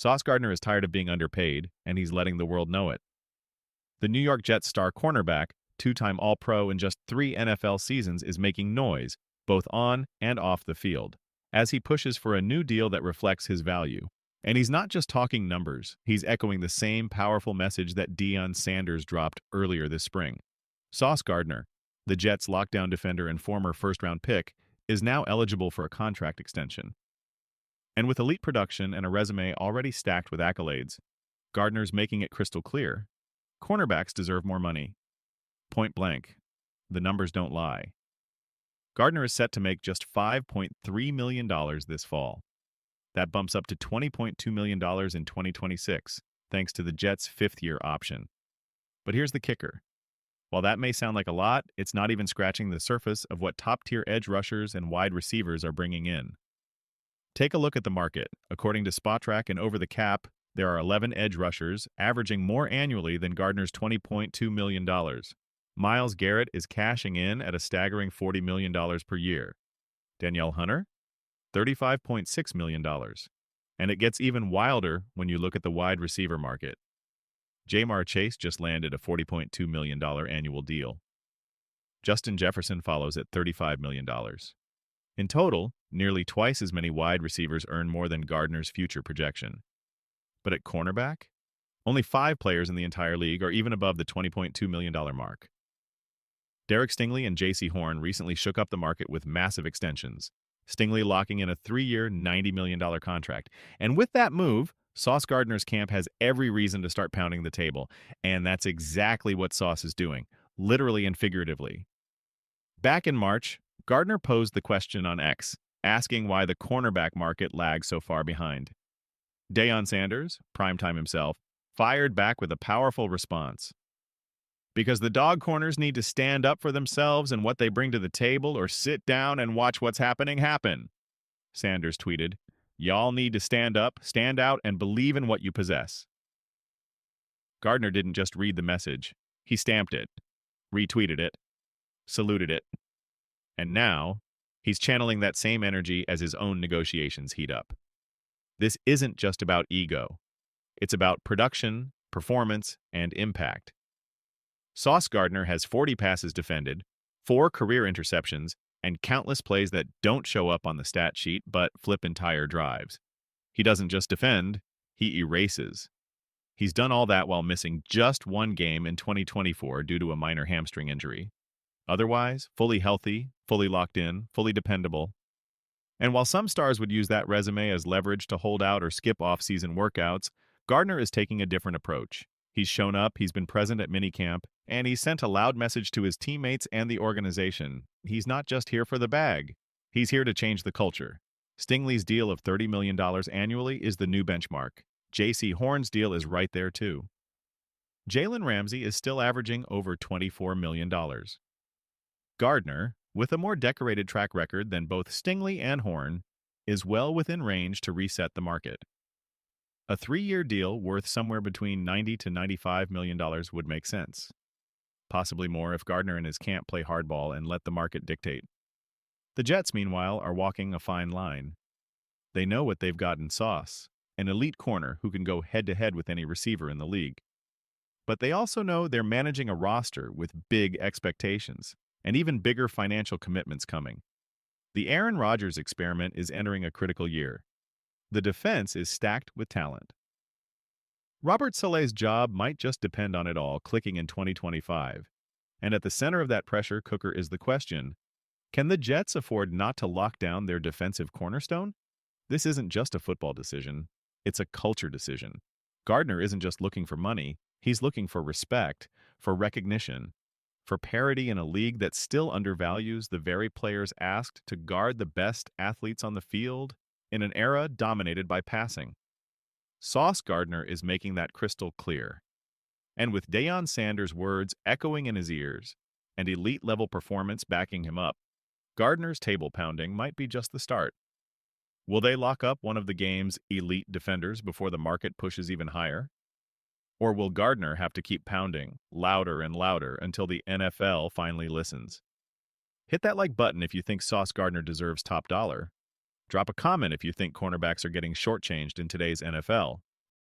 Sauce Gardner is tired of being underpaid, and he's letting the world know it. The New York Jets star cornerback, two-time All-Pro in just 3 NFL seasons, is making noise, both on and off the field, as he pushes for a new deal that reflects his value. And he's not just talking numbers, he's echoing the same powerful message that Deion Sanders dropped earlier this spring. Sauce Gardner, the Jets' lockdown defender and former first-round pick, is now eligible for a contract extension. And with elite production and a resume already stacked with accolades, Gardner's making it crystal clear. Cornerbacks deserve more money. Point blank. The numbers don't lie. Gardner is set to make just $5.3 million this fall. That bumps up to $20.2 million in 2026, thanks to the Jets' fifth-year option. But here's the kicker. While that may sound like a lot, it's not even scratching the surface of what top-tier edge rushers and wide receivers are bringing in. Take a look at the market. According to SpotTrack and Over the Cap, there are 11 edge rushers, averaging more annually than Gardner's $20.2 million. Myles Garrett is cashing in at a staggering $40 million per year. Danielle Hunter? $35.6 million. And it gets even wilder when you look at the wide receiver market. Jamar Chase just landed a $40.2 million annual deal. Justin Jefferson follows at $35 million. In total, nearly twice as many wide receivers earn more than Gardner's future projection. But at cornerback, only 5 players in the entire league are even above the $20.2 million mark. Derek Stingley and Jaycee Horn recently shook up the market with massive extensions, Stingley locking in a 3-year, $90 million contract. And with that move, Sauce Gardner's camp has every reason to start pounding the table, and that's exactly what Sauce is doing, literally and figuratively. Back in March, Gardner posed the question on X, asking why the cornerback market lags so far behind. Deion Sanders, primetime himself, fired back with a powerful response. Because the dog corners need to stand up for themselves and what they bring to the table, or sit down and watch what's happening happen. Sanders tweeted, "Y'all need to stand up, stand out, and believe in what you possess." Gardner didn't just read the message. He stamped it, retweeted it, saluted it. And now, he's channeling that same energy as his own negotiations heat up. This isn't just about ego. It's about production, performance, and impact. Sauce Gardner has 40 passes defended, 4 career interceptions, and countless plays that don't show up on the stat sheet but flip entire drives. He doesn't just defend, he erases. He's done all that while missing just 1 game in 2024 due to a minor hamstring injury. Otherwise, fully healthy, fully locked in, fully dependable. And while some stars would use that resume as leverage to hold out or skip off-season workouts, Gardner is taking a different approach. He's shown up, he's been present at minicamp, and he's sent a loud message to his teammates and the organization. He's not just here for the bag. He's here to change the culture. Stingley's deal of $30 million annually is the new benchmark. Jaycee Horn's deal is right there, too. Jalen Ramsey is still averaging over $24 million. Gardner, with a more decorated track record than both Stingley and Horn, is well within range to reset the market. A 3-year deal worth somewhere between $90 to $95 million would make sense. Possibly more if Gardner and his camp play hardball and let the market dictate. The Jets, meanwhile, are walking a fine line. They know what they've got in Sauce, an elite corner who can go head-to-head with any receiver in the league. But they also know they're managing a roster with big expectations, and even bigger financial commitments coming. The Aaron Rodgers experiment is entering a critical year. The defense is stacked with talent. Robert Saleh's job might just depend on it all clicking in 2025. And at the center of that pressure cooker is the question, can the Jets afford not to lock down their defensive cornerstone? This isn't just a football decision, it's a culture decision. Gardner isn't just looking for money, he's looking for respect, for recognition, for parity in a league that still undervalues the very players asked to guard the best athletes on the field in an era dominated by passing. Sauce Gardner is making that crystal clear. And with Deion Sanders' words echoing in his ears and elite-level performance backing him up, Gardner's table pounding might be just the start. Will they lock up one of the game's elite defenders before the market pushes even higher? Or will Gardner have to keep pounding, louder and louder, until the NFL finally listens? Hit that like button if you think Sauce Gardner deserves top dollar. Drop a comment if you think cornerbacks are getting shortchanged in today's NFL.